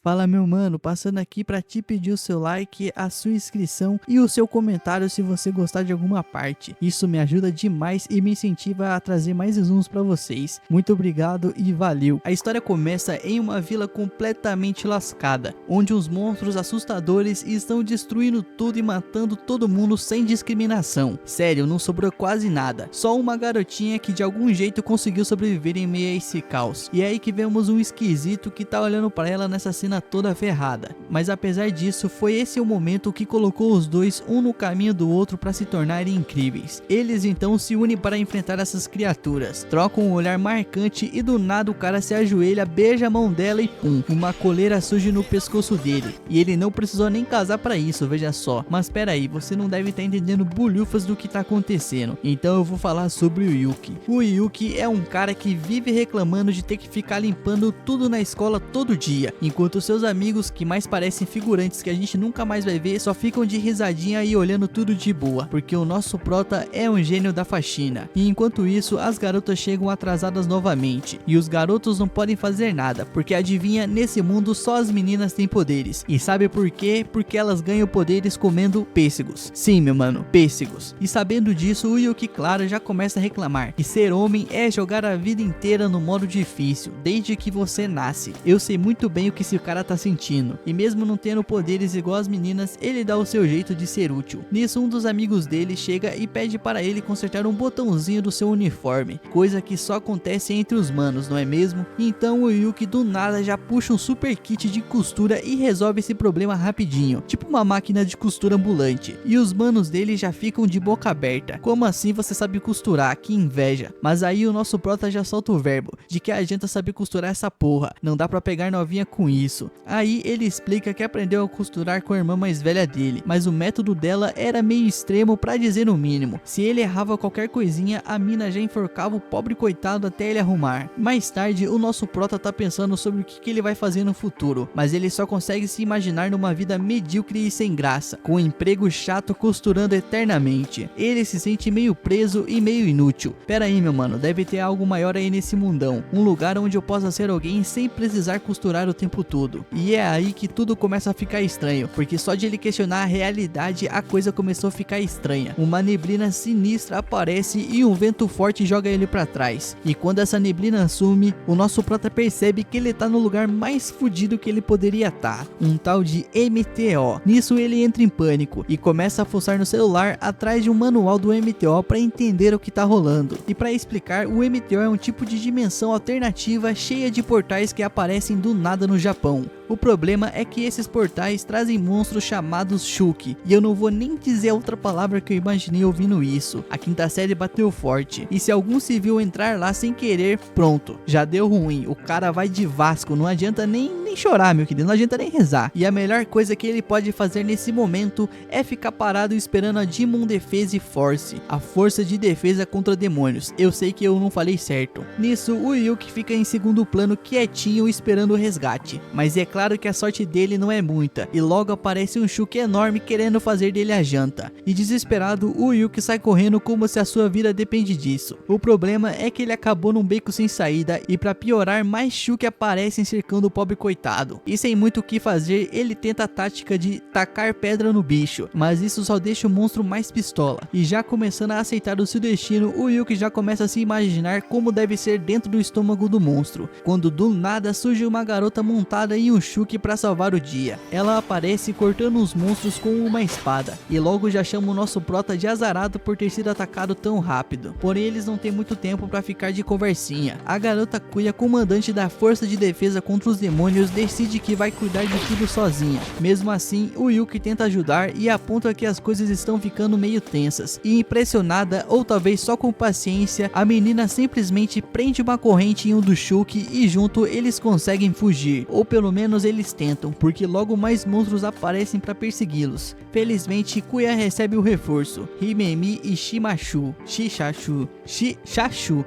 Fala meu mano, passando aqui pra te pedir o seu like, a sua inscrição e o seu comentário se você gostar de alguma parte. Isso me ajuda demais e me incentiva a trazer mais resumos pra vocês. Muito obrigado e valeu. A história começa em uma vila completamente lascada, onde os monstros assustadores estão destruindo tudo e matando todo mundo sem discriminação. Sério, não sobrou quase nada. Só uma garotinha que de algum jeito conseguiu sobreviver em meio a esse caos. E é aí que vemos um esquisito que tá olhando pra ela nessa cena toda ferrada, mas apesar disso foi esse o momento que colocou os dois um no caminho do outro para se tornarem incríveis. Eles então se unem para enfrentar essas criaturas, trocam um olhar marcante e do nada o cara se ajoelha, beija a mão dela e pum, uma coleira surge no pescoço dele, e ele não precisou nem casar para isso, veja só. Mas pera aí, você não deve estar entendendo bulhufas do que tá acontecendo, então eu vou falar sobre o Yuki. O Yuki é um cara que vive reclamando de ter que ficar limpando tudo na escola todo dia, enquanto seus amigos, que mais parecem figurantes que a gente nunca mais vai ver, só ficam de risadinha e olhando tudo de boa, porque o nosso prota é um gênio da faxina. E enquanto isso, as garotas chegam atrasadas novamente, e os garotos não podem fazer nada, porque adivinha, nesse mundo só as meninas têm poderes. E sabe por quê? Porque elas ganham poderes comendo pêssegos. Sim, meu mano, pêssegos. E sabendo disso, o Yuki, claro, já começa a reclamar que ser homem é jogar a vida inteira no modo difícil, desde que você nasce. Eu sei muito bem o que esse cara tá sentindo, e mesmo não tendo poderes igual as meninas, ele dá o seu jeito de ser útil. Nisso, um dos amigos dele chega e pede para ele consertar um botãozinho do seu uniforme, coisa que só acontece entre os manos, não é mesmo? Então o Yuki do nada já puxa um super kit de costura e resolve esse problema rapidinho, tipo uma máquina de costura ambulante, e os manos dele já ficam de boca aberta. Como assim você sabe costurar? Que inveja. Mas aí o nosso prota já solta o verbo de que adianta saber costurar essa porra, não dá pra pegar novinha com isso. Aí ele explica que aprendeu a costurar com a irmã mais velha dele, mas o método dela era meio extremo pra dizer o mínimo. Se ele errava qualquer coisinha, a mina já enforcava o pobre coitado até ele arrumar. Mais tarde, o nosso prota tá pensando sobre o que ele vai fazer no futuro, mas ele só consegue se imaginar numa vida medíocre e sem graça, com um emprego chato costurando eternamente. Ele se sente meio preso e meio inútil. Pera aí meu mano, deve ter algo maior aí nesse mundão, um lugar onde eu possa ser alguém sem precisar costurar o tempo todo. E é aí que tudo começa a ficar estranho, porque só de ele questionar a realidade a coisa começou a ficar estranha. Uma neblina sinistra aparece e um vento forte joga ele pra trás. E quando essa neblina some, o nosso prota percebe que ele tá no lugar mais fudido que ele poderia estar, um tal de MTO. Nisso ele entra em pânico e começa a fuçar no celular atrás de um manual do MTO para entender o que tá rolando. E para explicar, o MTO é um tipo de dimensão alternativa cheia de portais que aparecem do nada no Japão. O problema é que esses portais trazem monstros chamados Shuki, e eu não vou nem dizer outra palavra que eu imaginei ouvindo isso. A quinta série bateu forte, e se algum civil entrar lá sem querer, pronto, já deu ruim, o cara vai de Vasco, não adianta nem chorar meu querido, não adianta nem rezar. E a melhor coisa que ele pode fazer nesse momento é ficar parado esperando a Demon Defense Force, a força de defesa contra demônios. Eu sei que eu não falei certo. Nisso, o Yuki fica em segundo plano quietinho esperando o resgate, mas é claro que a sorte dele não é muita, e logo aparece um Shuki enorme querendo fazer dele a janta. E desesperado, o Yuki sai correndo como se a sua vida depende disso. O problema é que ele acabou num beco sem saída, e pra piorar, mais Shuki aparecem cercando o pobre coitado. E sem muito o que fazer, ele tenta a tática de tacar pedra no bicho, mas isso só deixa o monstro mais pistola. E já começando a aceitar o seu destino, o Yuki já começa a se imaginar como deve ser dentro do estômago do monstro, quando do nada surge uma garota montada em um Shuki para salvar o dia. Ela aparece cortando os monstros com uma espada, e logo já chama o nosso prota de azarado por ter sido atacado tão rápido. Porém eles não têm muito tempo para ficar de conversinha. A garota Kuya, comandante da força de defesa contra os demônios, decide que vai cuidar de tudo sozinha. Mesmo assim, o Yuki tenta ajudar e aponta que as coisas estão ficando meio tensas, e impressionada, ou talvez só com paciência, a menina simplesmente prende uma corrente em um dos Shuki e junto eles conseguem fugir, ou pelo menos menos eles tentam, porque logo mais monstros aparecem para persegui-los. Felizmente, Kuya recebe o reforço. Himemi e Shichachu,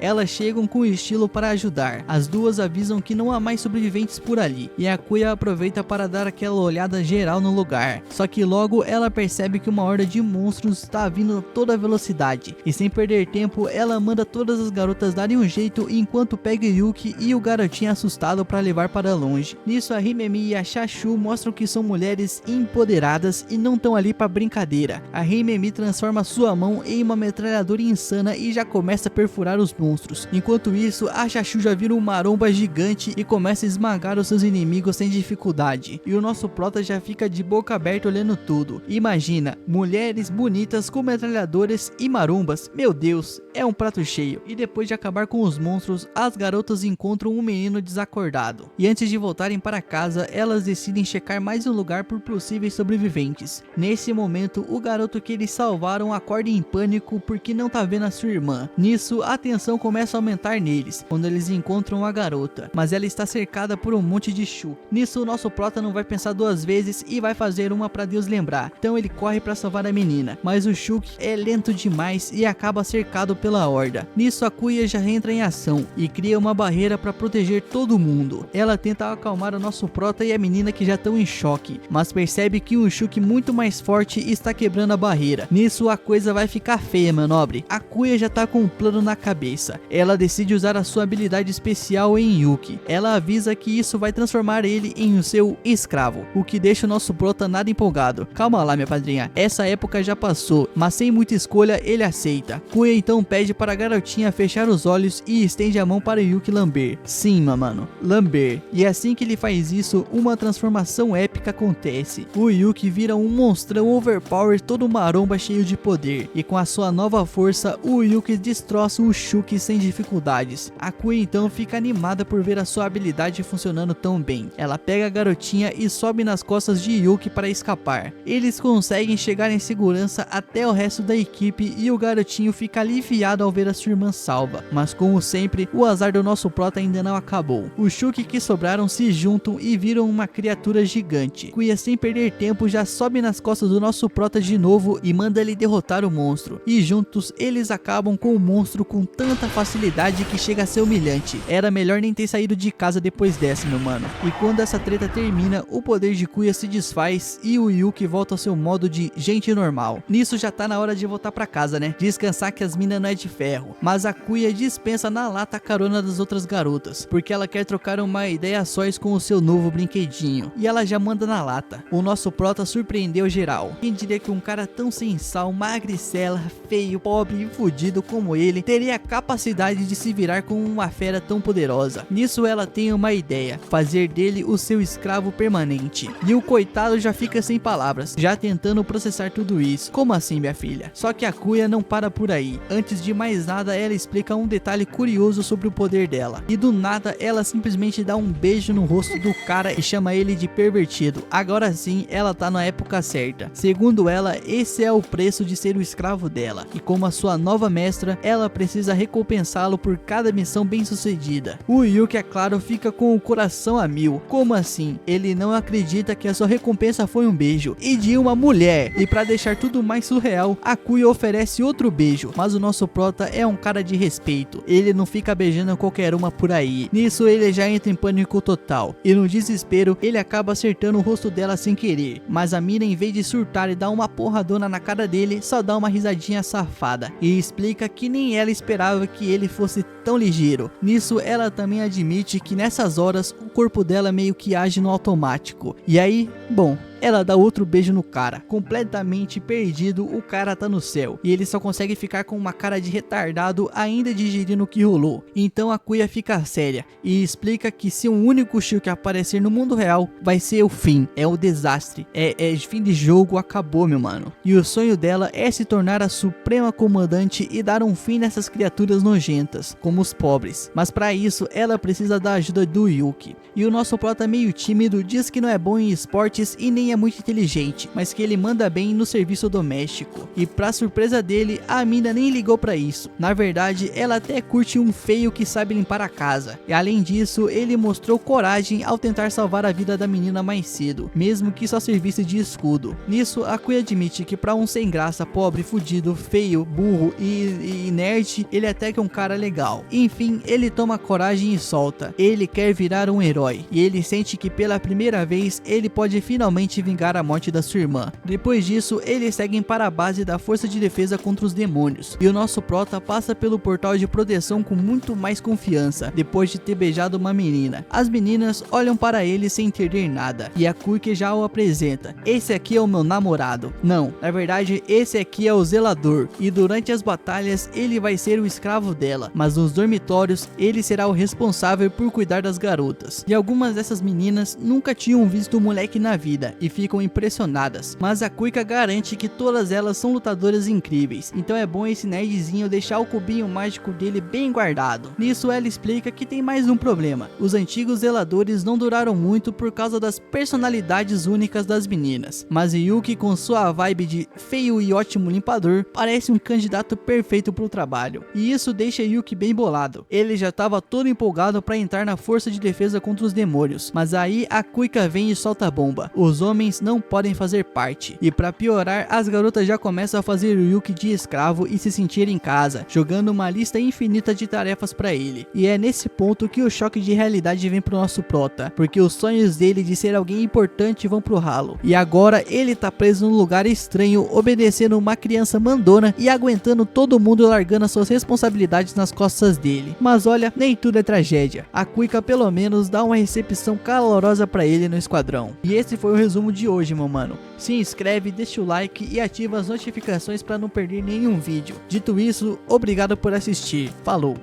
elas chegam com estilo para ajudar. As duas avisam que não há mais sobreviventes por ali, e a Kuya aproveita para dar aquela olhada geral no lugar. Só que logo ela percebe que uma horda de monstros está vindo a toda velocidade, e sem perder tempo ela manda todas as garotas darem um jeito enquanto pega Yuki e o garotinho assustado para levar para longe. Nisso a Himemi e a Chachu mostram que são mulheres empoderadas e não estão ali para brincadeira. A Himemi transforma sua mão em uma metralhadora insana e já começa a perfurar os monstros. Enquanto isso, a Chachu já vira um maromba gigante e começa a esmagar os seus inimigos sem dificuldade. E o nosso prota já fica de boca aberta olhando tudo. Imagina, mulheres bonitas com metralhadoras e marombas. Meu Deus, é um prato cheio. E depois de acabar com os monstros, as garotas encontram um menino desacordado. E antes de voltarem para casa, elas decidem checar mais um lugar por possíveis sobreviventes. Nesse momento, o garoto que eles salvaram acorda em pânico porque não tá vendo a sua irmã. Nisso, a tensão começa a aumentar neles, quando eles encontram a garota, mas ela está cercada por um monte de Shu. Nisso, o nosso prota não vai pensar duas vezes e vai fazer uma para Deus lembrar. Então ele corre para salvar a menina, mas o Shu é lento demais e acaba cercado pela horda. Nisso, a Kuya já entra em ação e cria uma barreira para proteger todo mundo. Ela tenta acalmar o nosso prota e a menina que já estão em choque, mas percebe que um Shu muito mais forte está quebrando a barreira. Nisso a coisa vai ficar feia, meu nobre. A Kuya já tá com um plano na cabeça. Ela decide usar a sua habilidade especial em Yuki. Ela avisa que isso vai transformar ele em o seu escravo, o que deixa o nosso prota nada empolgado. Calma lá, minha padrinha, essa época já passou, mas sem muita escolha ele aceita. Kuya então pede para a garotinha fechar os olhos e estende a mão para Yuki lamber. Sim, mano, lamber. E assim que ele faz isso, uma transformação épica acontece. O Yuki vira um monstrão overpower todo maromba cheio de poder, e com a sua nova força, o Yuki destroça o Shuki sem dificuldades. A Kuya então fica animada por ver a sua habilidade funcionando tão bem. Ela pega a garotinha e sobe nas costas de Yuki para escapar. Eles conseguem chegar em segurança até o resto da equipe e o garotinho fica aliviado ao ver a sua irmã salva. Mas como sempre, o azar do nosso prota ainda não acabou. Os Shuki que sobraram se juntam e viram uma criatura gigante. Kuya sem perder tempo já sobe nas costas do nosso prota de novo e manda ele derrotar o monstro. E juntos eles acabam com o monstro com tanta facilidade que chega a ser humilhante. Era melhor nem ter saído de casa depois dessa, meu mano. E quando essa treta termina, o poder de Kuya se desfaz e o Yuki volta ao seu modo de gente normal. Nisso já tá na hora de voltar pra casa, né? Descansar que as minas não é de ferro. Mas a Kuya dispensa na lata a carona das outras garotas, porque ela quer trocar uma ideia a sós com o seu novo brinquedinho. E ela já manda na lata. O nosso prota surpreendeu geral. Quem diria que um cara tão sem sal, magricela, feio, pobre e fudido como ele teria a capacidade de se virar com uma fera tão poderosa? Nisso ela tem uma ideia, fazer dele o seu escravo permanente. E o coitado já fica sem palavras, já tentando processar tudo isso. Como assim, minha filha? Só que a Kuya não para por aí. Antes de mais nada, ela explica um detalhe curioso sobre o poder dela. E do nada, ela simplesmente dá um beijo no rosto do cara e chama ele de pervertido. Agora sim, ela tá na época certa. Segundo ela, esse é o preço de ser o escravo dela. E como a sua nova mestra, ela precisa recompensá-lo por cada missão bem sucedida. O Yuki, é claro, fica com o coração a mil. Como assim? Ele não acredita que a sua recompensa foi um beijo, e de uma mulher. E para deixar tudo mais surreal, a Kuya oferece outro beijo, mas o nosso prota é um cara de respeito. Ele não fica beijando qualquer uma por aí. Nisso ele já entra em pânico total, e no desespero ele acaba acertando o rosto dela sem querer. Mas a mina, em vez de surtar e dar uma porradona na cara dele, só dá uma risadinha safada e explica que nem ela esperava que ele fosse tão ligeiro. Nisso ela também admite que nessas horas o corpo dela meio que age no automático. E aí, bom, ela dá outro beijo no cara. Completamente perdido, o cara tá no céu, e ele só consegue ficar com uma cara de retardado ainda digerindo o que rolou. Então a Kuya fica séria e explica que se um único Shuki aparecer no mundo real, vai ser o fim, é o desastre, é fim de jogo, acabou, meu mano. E o sonho dela é se tornar a suprema comandante e dar um fim nessas criaturas nojentas, como os pobres. Mas para isso, ela precisa da ajuda do Yuki. E o nosso prota, meio tímido, diz que não é bom em esportes e nem é muito inteligente, mas que ele manda bem no serviço doméstico. E pra surpresa dele, a mina nem ligou pra isso. Na verdade, ela até curte um feio que sabe limpar a casa. E além disso, ele mostrou coragem ao tentar salvar a vida da menina mais cedo, mesmo que só servisse de escudo. Nisso, a Kui admite que pra um sem graça, pobre, fudido, feio, burro e nerd, ele até que é um cara legal. Enfim, ele toma coragem e solta. Ele quer virar um herói, e ele sente que pela primeira vez, ele pode finalmente vingar a morte da sua irmã. Depois disso, eles seguem para a base da Força de Defesa contra os Demônios, e o nosso prota passa pelo portal de proteção com muito mais confiança, depois de ter beijado uma menina. As meninas olham para ele sem entender nada, e a Kui que já o apresenta: esse aqui é o meu namorado. Não, na verdade esse aqui é o zelador, e durante as batalhas ele vai ser o escravo dela, mas nos dormitórios ele será o responsável por cuidar das garotas. E algumas dessas meninas nunca tinham visto o moleque na vida e ficam impressionadas, mas a Kuika garante que todas elas são lutadoras incríveis, então é bom esse nerdzinho deixar o cubinho mágico dele bem guardado. Nisso ela explica que tem mais um problema: os antigos zeladores não duraram muito por causa das personalidades únicas das meninas, mas Yuki, com sua vibe de feio e ótimo limpador, parece um candidato perfeito pro trabalho, e isso deixa Yuki bem bolado. Ele já estava todo empolgado para entrar na Força de Defesa contra os Demônios, mas aí a Kuika vem e solta a bomba: os homens não podem fazer parte. E para piorar, as garotas já começam a fazer o Yuki de escravo e se sentir em casa, jogando uma lista infinita de tarefas para ele. E é nesse ponto que o choque de realidade vem pro nosso prota, porque os sonhos dele de ser alguém importante vão pro ralo, e agora ele tá preso num lugar estranho, obedecendo uma criança mandona e aguentando todo mundo largando as suas responsabilidades nas costas dele. Mas olha, nem tudo é tragédia. A Kuika pelo menos dá uma recepção calorosa pra ele no esquadrão. E esse foi o resumo de hoje, meu mano. Se inscreve, deixa o like e ativa as notificações pra não perder nenhum vídeo. Dito isso, obrigado por assistir. Falou!